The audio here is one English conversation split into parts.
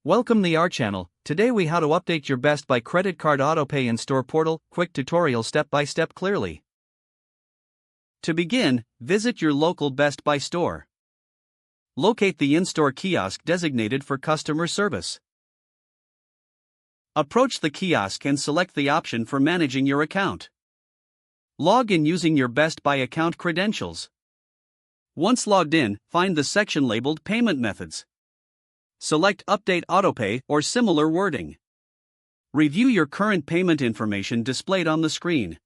Welcome to our channel. Today we how to update your Best Buy credit card autopay in-store portal. Quick tutorial step by step clearly. To begin, visit your local Best Buy store. Locate the in-store kiosk designated for customer service. Approach the kiosk and select the option for managing your account. Log in using your Best Buy account credentials. Once logged in, find the section labeled Payment Methods. Select Update Autopay or similar wording. Review your current payment information displayed on the screen.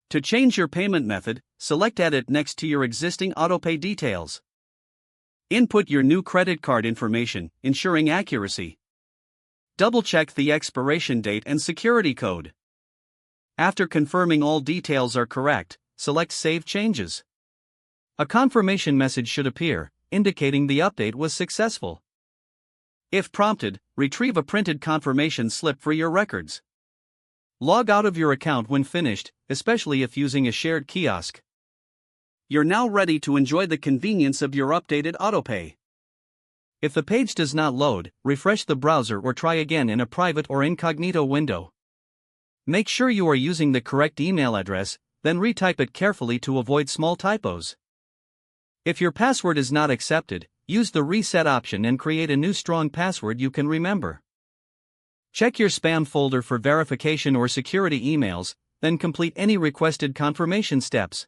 To change your payment method, select Edit next to your existing autopay details. Input your new credit card information, ensuring accuracy. Double-check the expiration date and security code. After confirming all details are correct, select Save Changes. A confirmation message should appear, indicating the update was successful. If prompted, retrieve a printed confirmation slip for your records. Log out of your account when finished, especially if using a shared kiosk. You're now ready to enjoy the convenience of your updated autopay. If the page does not load, refresh the browser or try again in a private or incognito window. Make sure you are using the correct email address, then retype it carefully to avoid small typos. If your password is not accepted, use the reset option and create a new strong password you can remember. Check your spam folder for verification or security emails, then complete any requested confirmation steps.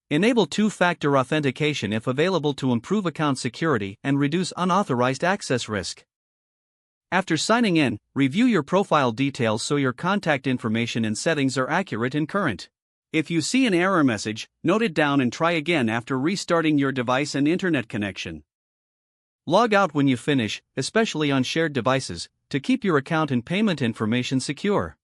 Enable two-factor authentication if available to improve account security and reduce unauthorized access risk. After signing in, review your profile details so your contact information and settings are accurate and current. If you see an error message, note it down and try again after restarting your device and internet connection. Log out when you finish, especially on shared devices, to keep your account and payment information secure.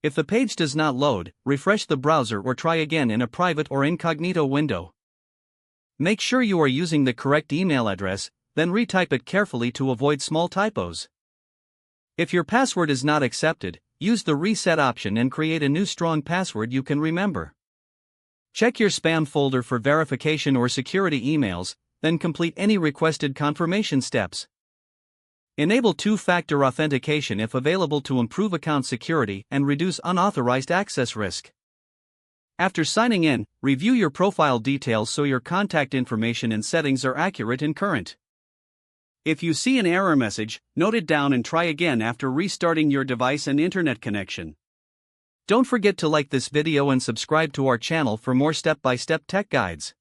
If the page does not load, refresh the browser or try again in a private or incognito window. Make sure you are using the correct email address, then retype it carefully to avoid small typos. If your password is not accepted, use the reset option and create a new strong password you can remember. Check your spam folder for verification or security emails, then complete any requested confirmation steps. Enable two-factor authentication if available to improve account security and reduce unauthorized access risk. After signing in, review your profile details so your contact information and settings are accurate and current. If you see an error message, note it down and try again after restarting your device and internet connection. Don't forget to like this video and subscribe to our channel for more step-by-step tech guides.